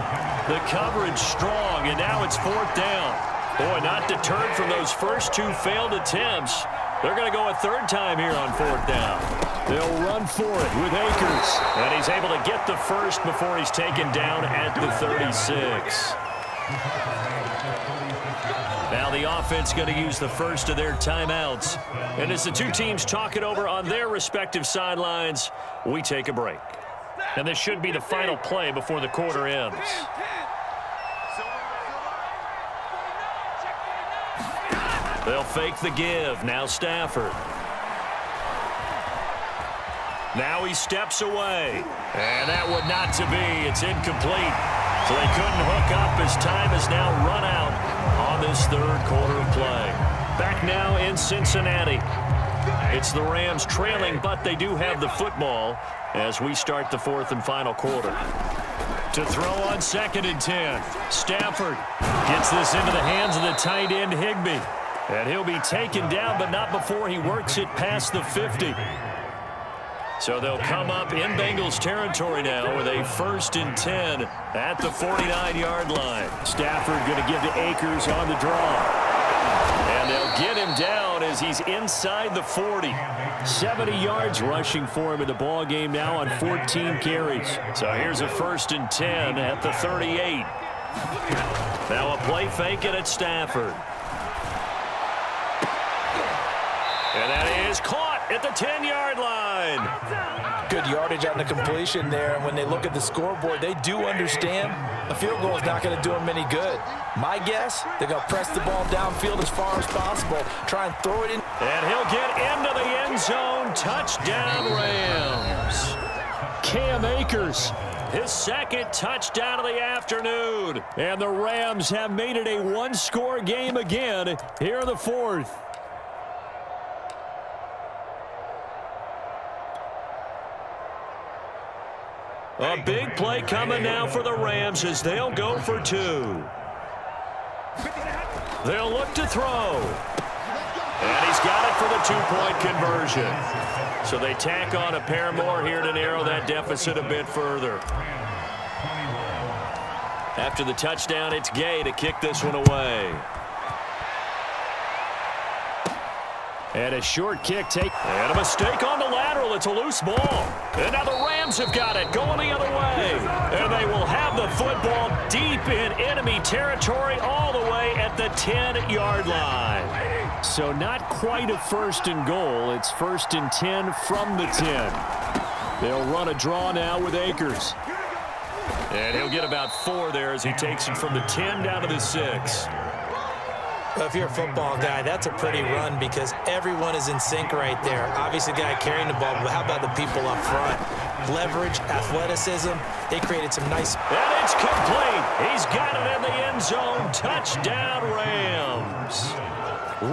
The coverage strong, and now it's 4th down. Boy, not deterred from those first 2 failed attempts. They're going to go a 3rd time here on 4th down. They'll run for it with Akers. And he's able to get the first before he's taken down at the 36. Now the offense going to use the first of their timeouts. And as the two teams talk it over on their respective sidelines, we take a break. And this should be the final play before the quarter ends. They'll fake the give. Now Stafford. Now he steps away. And that would not to be. It's incomplete. So they couldn't hook up as time has now run out on this third quarter of play. Back now in Cincinnati. It's the Rams trailing, but they do have the football as we start the 4th and final quarter. To throw on 2nd and 10. Stafford gets this into the hands of the tight end Higbee. And he'll be taken down, but not before he works it past the 50. So they'll come up in Bengals territory now with a 1st and 10 at the 49-yard line. Stafford going to give to Akers on the draw. And they'll get him down as he's inside the 40. 70 yards rushing for him in the ball game now on 14 carries. So here's a 1st and 10 at the 38. Now a play fake it at Stafford. And that is caught at the 10-yard line. Good yardage on the completion there. And when they look at the scoreboard, they do understand a field goal is not going to do them any good. My guess, they're going to press the ball downfield as far as possible, try and throw it in. And he'll get into the end zone zone. Touchdown, Rams. Cam Akers, his second touchdown of the afternoon. And the Rams have made it a one-score game again here in the fourth. A big play coming now for the Rams as they'll go for two. They'll look to throw. And he's got it for the two-point conversion. So they tack on a pair more here to narrow that deficit a bit further. After the touchdown, it's Gay to kick this one away. And a short kick and a mistake on the lateral. It's a loose ball. And now the Rams have got it going the other way. And they will have the football deep in enemy territory all the way at the 10-yard line. So not quite a first and goal. It's first and 10 from the 10. They'll run a draw now with Akers. And he'll get about 4 there as he takes it from the 10 down to the 6. Well, if you're a football guy, that's a pretty run because everyone is in sync right there. Obviously, the guy carrying the ball, but how about the people up front? Leverage, athleticism, they created some nice... And it's complete. He's got it in the end zone. Touchdown, Rams.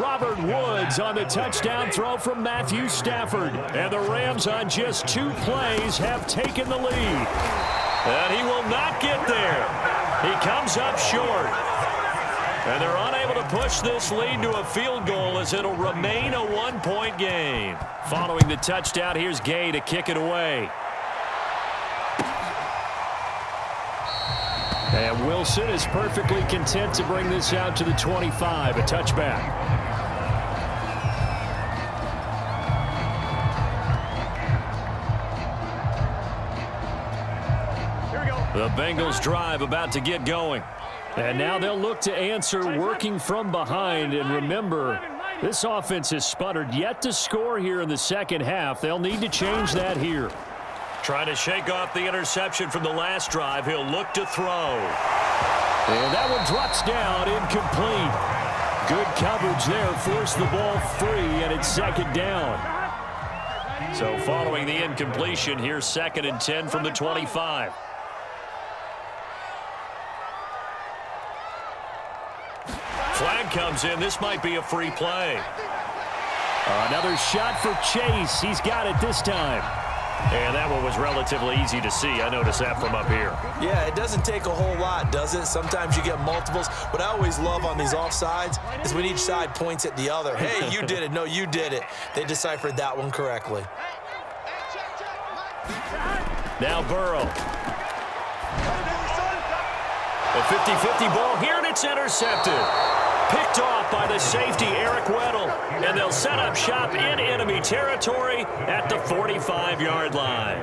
Robert Woods on the touchdown throw from Matthew Stafford. And the Rams on just 2 plays have taken the lead. And he will not get there. He comes up short. And they're unable to push this lead to a field goal as it'll remain a 1-point game. Following the touchdown, here's Gay to kick it away. And Wilson is perfectly content to bring this out to the 25, a touchback. Here we go. The Bengals drive about to get going. And now they'll look to answer working from behind. And remember, this offense has sputtered yet to score here in the second half. They'll need to change that here. Trying to shake off the interception from the last drive. He'll look to throw. And that one drops down, incomplete. Good coverage there. Forced the ball free, and it's second down. So following the incompletion, here's second and 10 from the 25. Flag comes in. This might be a free play. Another shot for Chase. He's got it this time. And that one was relatively easy to see. I noticed that from up here. Yeah, it doesn't take a whole lot, does it? Sometimes you get multiples. What I always love on these offsides is when each side points at the other. Hey, you did it. No, you did it. They deciphered that one correctly. Now Burrow. A 50-50 ball here, and it's intercepted. Picked off by the safety, Eric Weddle. And they'll set up shop in enemy territory at the 45-yard line.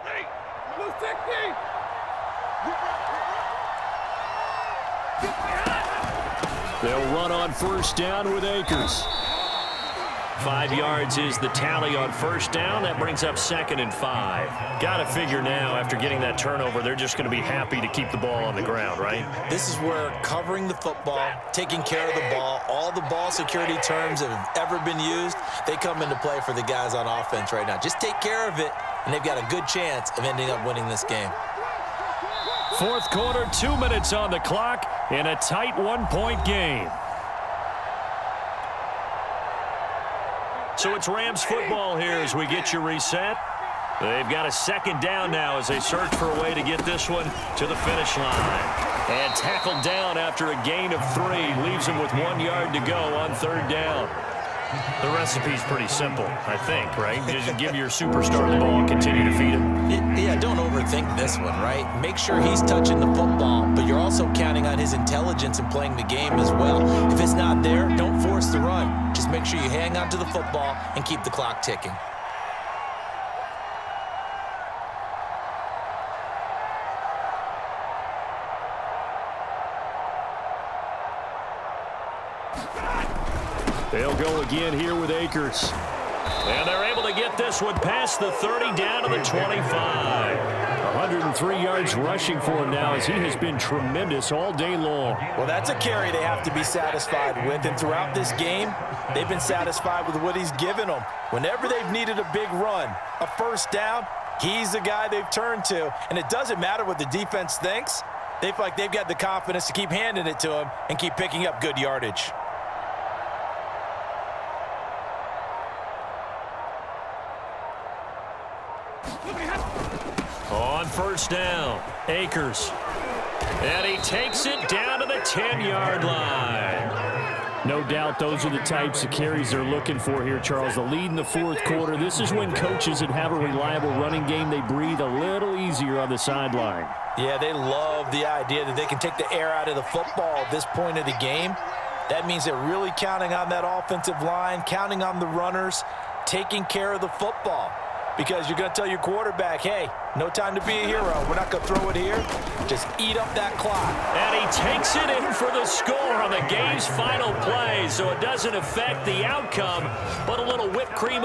Hey, blue 60. They'll run on first down with Akers. 5 yards is the tally on first down. That brings up second and 5. Got to figure now, after getting that turnover, they're just going to be happy to keep the ball on the ground, right? This is where covering the football, taking care of the ball, all the ball security terms that have ever been used, they come into play for the guys on offense right now. Just take care of it, and they've got a good chance of ending up winning this game. Fourth quarter, 2 minutes on the clock in a tight 1-point game. So it's Rams football here as we get you reset. They've got a second down now as they search for a way to get this one to the finish line. And tackled down after a gain of 3. Leaves him with 1 yard to go on third down. The recipe's pretty simple, I think, right? Just give your superstar the ball and continue to feed him. Yeah, don't overthink this one, right? Make sure he's touching the football, but you're also counting on his intelligence in playing the game as well. If it's not there, don't force the run. Just make sure you hang on to the football and keep the clock ticking. They'll go again here with Akers. And they're able to get this one past the 30 down to the 25. 103 yards rushing for him now as he has been tremendous all day long. Well, that's a carry they have to be satisfied with. And throughout this game, they've been satisfied with what he's given them. Whenever they've needed a big run, a first down, he's the guy they've turned to. And it doesn't matter what the defense thinks. They feel like they've got the confidence to keep handing it to him and keep picking up good yardage. On first down, Akers. And he takes it down to the 10-yard line. No doubt those are the types of carries they're looking for here, Charles. The lead in the fourth quarter. This is when coaches that have a reliable running game, they breathe a little easier on the sideline. Yeah, they love the idea that they can take the air out of the football at this point of the game. That means they're really counting on that offensive line, counting on the runners, taking care of the football. Because you're going to tell your quarterback, hey, no time to be a hero. We're not going to throw it here. Just eat up that clock. And he takes it in for the score on the game's final play, so it doesn't affect the outcome, but a little whipped cream